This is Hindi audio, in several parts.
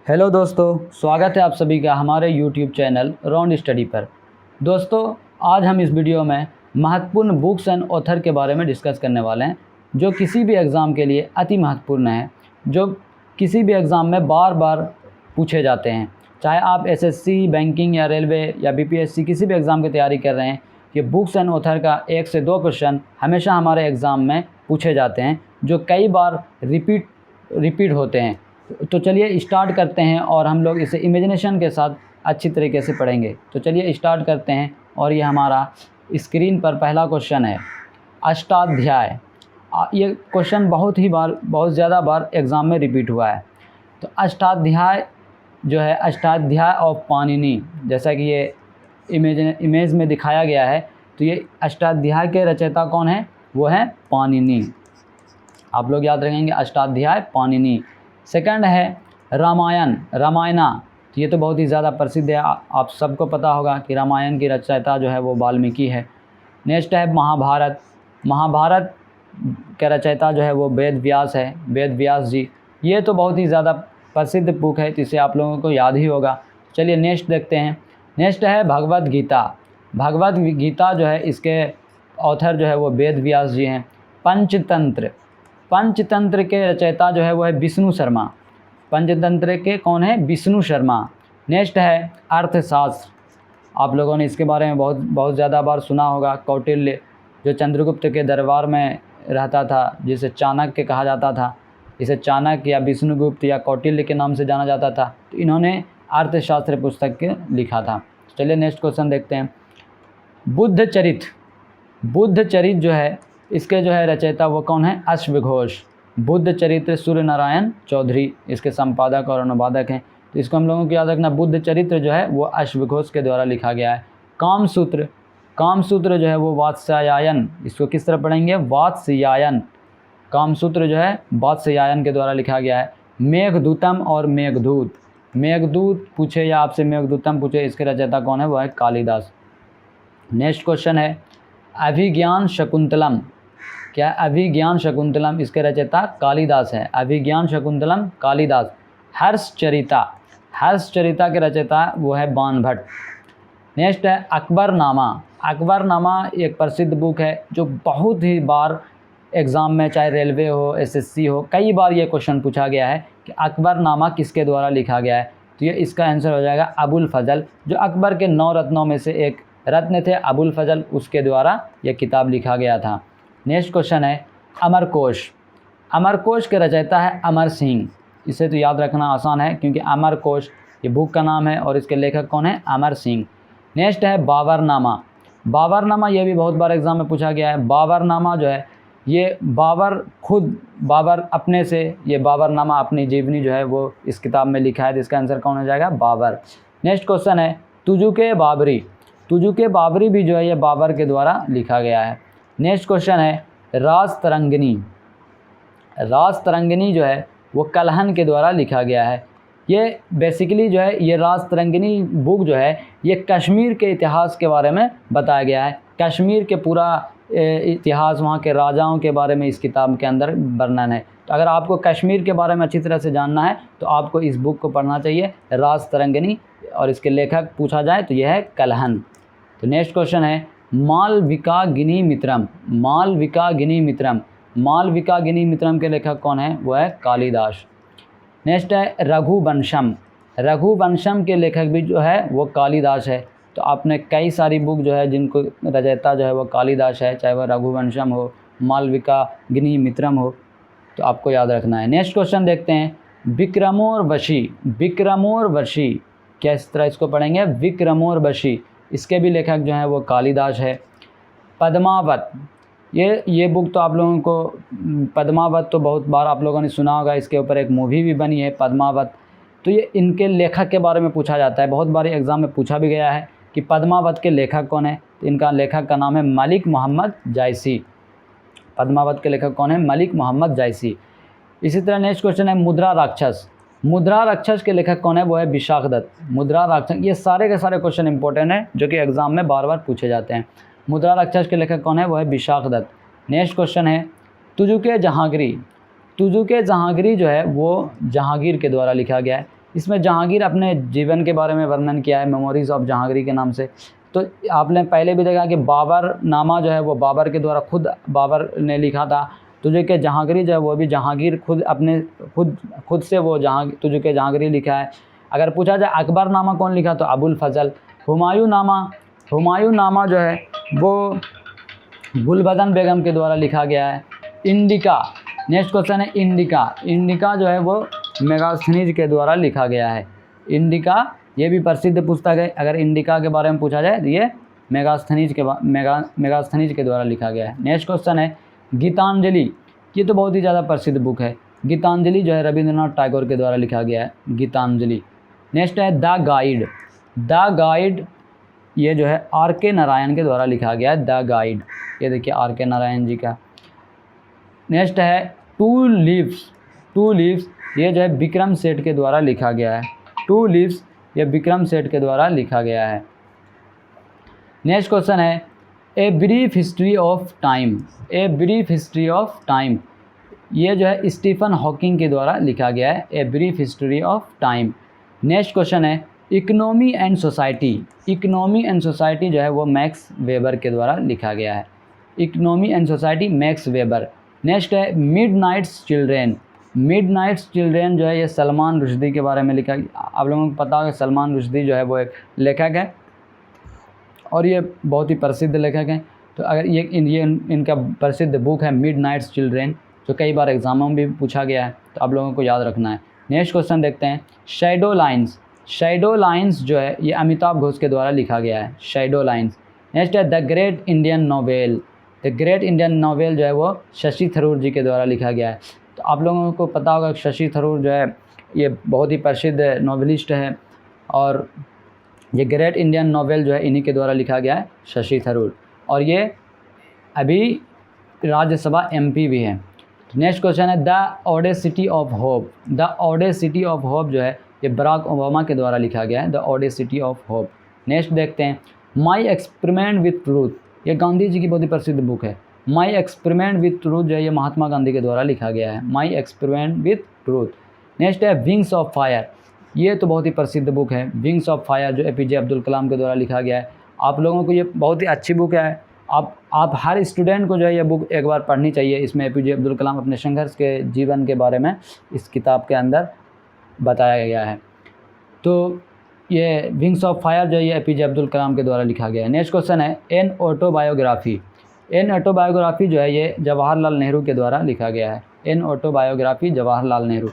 हेलो दोस्तों, स्वागत है आप सभी का हमारे YouTube चैनल राउंड स्टडी पर। दोस्तों, आज हम इस वीडियो में महत्वपूर्ण बुक्स एंड ऑथर के बारे में डिस्कस करने वाले हैं जो किसी भी एग्ज़ाम के लिए अति महत्वपूर्ण है, जो किसी भी एग्ज़ाम में बार बार पूछे जाते हैं। चाहे आप एसएससी, बैंकिंग या रेलवे या बीपीएससी किसी भी एग्ज़ाम की तैयारी कर रहे हैं, ये बुक्स एंड ऑथर का 1 से 2 क्वेश्चन हमेशा हमारे एग्ज़ाम में पूछे जाते हैं जो कई बार रिपीट होते हैं। तो चलिए स्टार्ट करते हैं और हम लोग इसे इमेजिनेशन के साथ अच्छी तरीके से पढ़ेंगे। तो चलिए स्टार्ट करते हैं और ये हमारा स्क्रीन पर पहला क्वेश्चन है, अष्टाध्याय। ये क्वेश्चन बहुत ज़्यादा बार एग्ज़ाम में रिपीट हुआ है। तो अष्टाध्याय जो है, अष्टाध्याय ऑफ पाणिनि, जैसा कि ये इमेज में दिखाया गया है, तो ये अष्टाध्याय के रचयिता कौन है? वो है पाणिनि। आप लोग याद रखेंगे, अष्टाध्याय पाणिनि। सेकंड है रामायणा। तो ये तो बहुत ही ज़्यादा प्रसिद्ध है, आप सबको पता होगा कि रामायण की रचयिता जो है वो वाल्मीकि है। नेक्स्ट है महाभारत के रचयिता जो है वो वेद व्यास है, वेद व्यास जी। ये तो बहुत ही ज़्यादा प्रसिद्ध बुक है, तो इसे आप लोगों को याद ही होगा। चलिए नेक्स्ट देखते हैं। नेक्स्ट है भगवद गीता जो है, इसके ऑथर जो है वो वेद व्यास जी हैं। पंचतंत्र के रचयिता जो है वो है विष्णु शर्मा। पंचतंत्र के कौन है? विष्णु शर्मा। नेक्स्ट है अर्थशास्त्र। आप लोगों ने इसके बारे में बहुत ज़्यादा बार सुना होगा। कौटिल्य जो चंद्रगुप्त के दरबार में रहता था, जिसे चाणक्य कहा जाता था, इसे चाणक्य या विष्णुगुप्त या कौटिल्य के नाम से जाना जाता था। तो इन्होंने अर्थशास्त्र पुस्तक लिखा था। चलिए नेक्स्ट क्वेश्चन देखते हैं। बुद्ध चरित जो है, इसके जो है रचयिता वो कौन है? अश्वघोष। बुद्ध चरित्र सूर्य नारायण चौधरी इसके संपादक और अनुवादक हैं। तो इसको हम लोगों को याद रखना, बुद्ध चरित्र जो है वो अश्वघोष के द्वारा लिखा गया है। कामसूत्र जो है वो वात्स्यायन, इसको किस तरह पढ़ेंगे? वात्स्यायन। कामसूत्र जो है वात्स्यायन के द्वारा लिखा गया है। मेघदूतम और मेघदूत पूछे या आपसे मेघदूतम पूछे, इसके रचयिता कौन है? वो है कालिदास। नेक्स्ट क्वेश्चन है अभिज्ञान शकुंतलम। क्या अभिज्ञान शकुंतलम, इसके रचयिता कालिदास है। अभिज्ञान शकुंतलम कालिदास। हर्षचरिता के रचयिता वो है बाणभट्ट। नेक्स्ट है अकबरनामा एक प्रसिद्ध बुक है जो बहुत ही बार एग्ज़ाम में, चाहे रेलवे हो, एसएससी हो, कई बार ये क्वेश्चन पूछा गया है कि अकबरनामा किसके द्वारा लिखा गया है। तो ये इसका आंसर हो जाएगा अबुल फजल, जो अकबर के 9 रत्नों में से एक रत्न थे अबुल फजल, उसके द्वारा यह किताब लिखा गया था। नेक्स्ट क्वेश्चन है अमरकोश के रचयिता है अमर सिंह। इसे तो याद रखना आसान है क्योंकि अमरकोश ये बुक का नाम है और इसके लेखक कौन है? अमर सिंह। नेक्स्ट है बाबरनामा। ये भी बहुत बार एग्जाम में पूछा गया है। बाबरनामा जो है, ये बाबर अपने से ये बाबरनामा अपनी जीवनी जो है वो इस किताब में लिखा है। तो इसका आंसर कौन हो जाएगा? बाबर। नेक्स्ट क्वेश्चन है तुजुके बाबरी भी जो है ये बाबर के द्वारा लिखा गया है। नेक्स्ट क्वेश्चन है राजतरंगिनी जो है वो कलहन के द्वारा लिखा गया है। ये बेसिकली जो है, ये राजतरंगिनी बुक जो है ये कश्मीर के इतिहास के बारे में बताया गया है। कश्मीर के पूरा इतिहास, वहाँ के राजाओं के बारे में इस किताब के अंदर वर्णन है। तो अगर आपको कश्मीर के बारे में अच्छी तरह से जानना है तो आपको इस बुक को पढ़ना चाहिए, राजतरंगिनी, और इसके लेखक पूछा जाए तो यह है कलहन। तो नेक्स्ट क्वेश्चन है मालविका गिनी मित्रम के लेखक कौन है? वो है कालिदास। नेक्स्ट है रघुवंशम के लेखक भी जो है वो कालिदास है। तो आपने कई सारी बुक जो है जिनको रचयिता जो है वो कालिदास है, चाहे वह रघुवंशम हो, मालविका गिनी मित्रम हो, तो आपको याद रखना है। नेक्स्ट क्वेश्चन देखते हैं विक्रमोर्वशी। क्या इस तरह इसको पढ़ेंगे? विक्रमोर्वशी। इसके भी लेखक जो हैं वो कालिदास है। पद्मावत, ये बुक तो आप लोगों को, पद्मावत तो बहुत बार आप लोगों ने सुना होगा, इसके ऊपर एक मूवी भी बनी है पद्मावत। तो ये इनके लेखक के बारे में पूछा जाता है, बहुत बार एग्ज़ाम में पूछा भी गया है कि पद्मावत के लेखक कौन है। तो इनका लेखक का नाम है मलिक मोहम्मद जायसी। पद्मावत के लेखक कौन है? मलिक मोहम्मद जायसी। इसी तरह नेक्स्ट क्वेश्चन है मुद्रा राक्षस के लेखक कौन है? वो है विशाख दत्त। मुद्रा राक्षस, ये सारे के सारे क्वेश्चन इंपॉर्टेंट हैं जो कि एग्ज़ाम में बार बार पूछे जाते हैं। मुद्रा राक्षस के लेखक कौन है? वो है विशाख दत्त। नेक्स्ट क्वेश्चन है तुजुके जहांगीरी जो है वो जहांगीर के द्वारा लिखा गया है। इसमें जहांगीर अपने जीवन के बारे में वर्णन किया है मेमोरीज ऑफ जहांगीर के नाम से। तो आपने पहले भी देखा कि बाबर नामा जो है वो बाबर के द्वारा खुद बाबर ने लिखा था। तुझे के जहांगीर जो है वो भी जहांगीर खुद अपने खुद से वो तुझे के जहांगीर लिखा है। अगर पूछा जाए अकबर नामा कौन लिखा तो अबुल फजल। हुमायूं नामा जो है वो गुलबदन बेगम के द्वारा लिखा गया है। इंडिका, नेक्स्ट क्वेश्चन है इंडिका जो है वो मेगास्थनीज के द्वारा लिखा गया है। इंडिका ये भी प्रसिद्ध पुस्तक है। अगर इंडिका के बारे में पूछा जाए तो ये मेगास्थनीज के द्वारा लिखा गया है। नेक्स्ट क्वेश्चन है गीतांजलि, ये तो बहुत ही ज़्यादा प्रसिद्ध बुक है। गीतांजलि जो है रविंद्रनाथ टैगोर के द्वारा लिखा गया है, गीतांजलि। नेक्स्ट है द गाइड, ये जो है आर.के. नारायण के द्वारा लिखा गया है, द गाइड। ये देखिए आर.के. नारायण जी का। नेक्स्ट है टू लीव्स, ये जो है विक्रम सेठ के द्वारा लिखा गया है। टू लीव्स ये विक्रम सेठ के द्वारा लिखा गया है। नेक्स्ट क्वेश्चन है a brief history of time, ये जो है स्टीफन हॉकिंग के द्वारा लिखा गया है, a brief history of time. Next question है इकोनॉमी एंड सोसाइटी जो है वो मैक्स वेबर के द्वारा लिखा गया है, economy and society max weber. Next है मिडनाइट्स चिल्ड्रेन जो है ये सलमान रुश्दी के बारे में लिखा। आप लोगों को पता होगा सलमान रुश्दी जो है वो एक लेखक है और ये बहुत ही प्रसिद्ध लेखक हैं। तो अगर ये इनका प्रसिद्ध बुक है मिडनाइट्स चिल्ड्रेन, जो कई बार एग्जामों में भी पूछा गया है, तो आप लोगों को याद रखना है। नेक्स्ट क्वेश्चन देखते हैं शैडो लाइन्स जो है ये अमिताभ घोष के द्वारा लिखा गया है, शैडो लाइन्स। नेक्स्ट है द ग्रेट इंडियन नोवेल जो है वो शशि थरूर जी के द्वारा लिखा गया है। तो आप लोगों को पता होगा शशि थरूर जो है ये बहुत ही प्रसिद्ध नॉवेलिस्ट है और ये ग्रेट इंडियन नोवेल जो है इन्हीं के द्वारा लिखा गया है, शशि थरूर। और ये अभी राज्यसभा MP भी हैं। नेक्स्ट क्वेश्चन है द ऑडेसिटी ऑफ होप जो है ये बराक ओबामा के द्वारा लिखा गया है, the audacity of hope. Next देखते हैं माई एक्सपेरिमेंट विथ ट्रूथ, ये गांधी जी की बहुत ही प्रसिद्ध बुक है। माई एक्सपेरिमेंट विथ ट्रूथ जो है ये महात्मा गांधी के द्वारा लिखा गया है, my experiment with truth. Next है विंग्स ऑफ फायर, ये तो बहुत ही प्रसिद्ध बुक है, विंग्स ऑफ फायर जो APJ अब्दुल कलाम के द्वारा लिखा गया है। आप लोगों को ये बहुत ही अच्छी बुक है, आप हर स्टूडेंट को जो है ये बुक एक बार पढ़नी चाहिए। इसमें APJ अब्दुल कलाम अपने संघर्ष के जीवन के बारे में इस किताब के अंदर बताया गया है। तो ये विंग्स ऑफ फायर जो है ये APJ अब्दुल कलाम के द्वारा लिखा गया है। नेक्स्ट क्वेश्चन है एन ऑटोबायोग्राफी जो है ये जवाहरलाल नेहरू के द्वारा लिखा गया है, an autobiography Jawaharlal Nehru.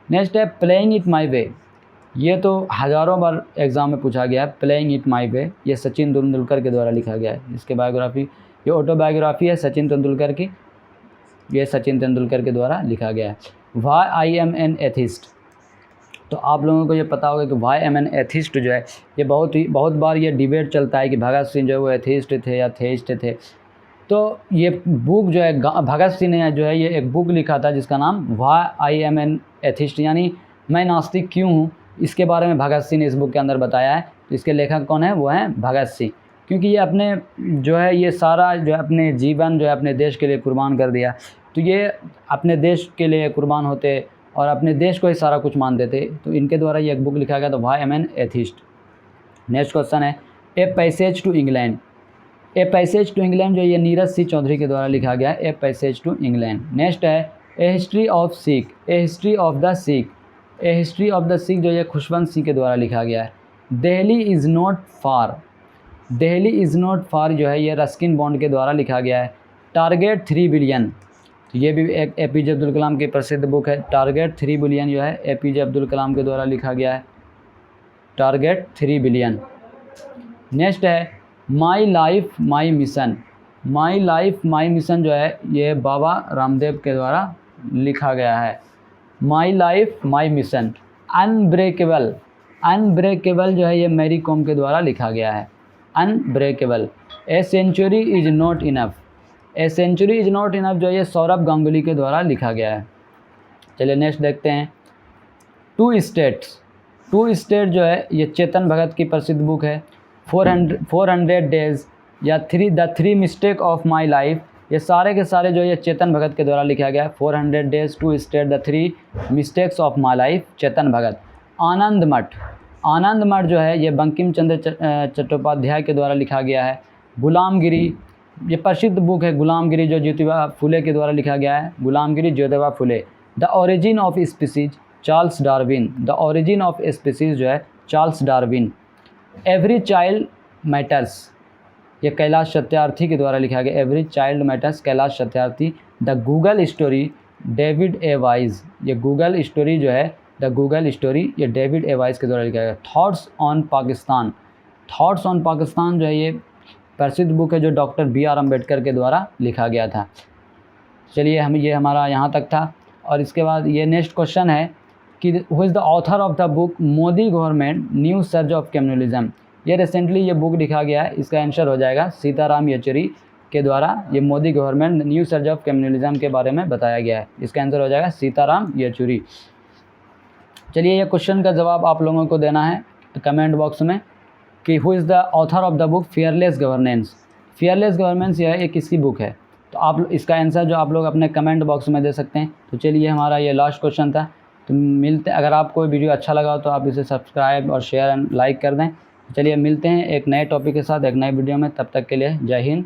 Next है प्लेइंग इट माई वे, ये तो हज़ारों बार एग्ज़ाम में पूछा गया है, प्लेइंग इट माई वे, ये सचिन तेंदुलकर के द्वारा लिखा गया है। इसके बायोग्राफी ये ऑटोबायोग्राफी है सचिन तेंदुलकर की, ये सचिन तेंदुलकर के द्वारा लिखा गया है। Why I am an atheist, तो आप लोगों को ये पता होगा कि वाई एम एन एथिस्ट जो है ये बहुत बार ये डिबेट चलता है कि भगत सिंह जो है वो एथिस्ट थे या थेइस्ट थे। तो ये बुक जो है भगत सिंह ने जो है ये एक बुक लिखा था जिसका नाम why I am an atheist, यानी मैं नास्तिक क्यों हूँ, इसके बारे में भगत सिंह ने इस बुक के अंदर बताया है। तो इसके लेखक कौन है, वो हैं भगत सिंह, क्योंकि ये अपने जो है ये सारा जो है अपने जीवन जो है अपने देश के लिए कुर्बान कर दिया। तो ये अपने देश के लिए कुर्बान होते और अपने देश को ही सारा कुछ मान देते। तो इनके द्वारा ये एक बुक लिखा गया, तो why am an atheist. Next question है ए पैसेज टू इंग्लैंड जो ये नीरज सी चौधरी के द्वारा लिखा गया है, a passage to England. Next है a history of the Sikh जो ये खुशवंत सिंह के द्वारा लिखा गया है। दिल्ली इज़ नॉट फार जो है ये रस्किन बॉन्ड के द्वारा लिखा गया है। टारगेट 3 बिलियन, तो ये भी एक APJ अब्दुल कलाम की प्रसिद्ध बुक है। टारगेट 3 बिलियन जो है APJ अब्दुल कलाम के द्वारा लिखा गया है, टारगेट 3 बिलियन। नेक्स्ट है माई लाइफ माई मिशन जो है ये बाबा रामदेव के द्वारा लिखा गया है, my life my mission. Unbreakable जो है ये मैरी कॉम के द्वारा लिखा गया है, unbreakable. A century is not enough जो है ये सौरभ गांगुली के द्वारा लिखा गया है। चलिए नेक्स्ट देखते हैं टू स्टेट जो है ये चेतन भगत की प्रसिद्ध बुक है। 400 डेज या the 3 mistake of my life, ये सारे के सारे जो ये चेतन भगत के द्वारा लिखा गया है। 400 days, two state, the 3 mistakes of my life, Chetan Bhagat. Anand Math. Anand मठ जो है ये बंकिम चंद्र चट्टोपाध्याय के द्वारा लिखा गया है। गुलामगिरी, ये प्रसिद्ध बुक है गुलामगिरी, जो ज्योतिबा फुले के द्वारा लिखा गया है। Gulamgiri Jyotiba Phule. The origin of species Charles Darwin. The origin of species जो है Charles Darwin. Every child matters, ये कैलाश सत्यार्थी के द्वारा लिखा गया। Every child matters, Kailash Satyarthi. The Google story, David A Vise. ये गूगल स्टोरी जो है, द गूगल स्टोरी, ये डेविड ए वाइज के द्वारा लिखा गया। Thoughts on Pakistan. Thoughts on Pakistan जो है ये प्रसिद्ध बुक है जो डॉक्टर बी.आर. अम्बेडकर के द्वारा लिखा गया था। चलिए ये हमारा यहाँ तक था। और इसके बाद ये नेक्स्ट क्वेश्चन है कि who is the author of the book Modi government new surge of communalism. ये रिसेंटली ये बुक लिखा गया है, इसका आंसर हो जाएगा सीताराम येचुरी के द्वारा ये Modi government new surge of communalism के बारे में बताया गया है। इसका आंसर हो जाएगा सीताराम येचुरी। चलिए ये क्वेश्चन का जवाब आप लोगों को देना है कमेंट बॉक्स में कि who is the author of the book fearless governance. Fearless governance यह एक किसकी बुक है, तो आप इसका आंसर जो आप लोग अपने कमेंट बॉक्स में दे सकते हैं। तो चलिए हमारा ये लास्ट क्वेश्चन था। तो मिलते, अगर आपको वीडियो अच्छा लगा हो तो आप इसे सब्सक्राइब और शेयर एंड लाइक कर दें। चलिए मिलते हैं एक नए टॉपिक के साथ एक नए वीडियो में, तब तक के लिए जय हिंद।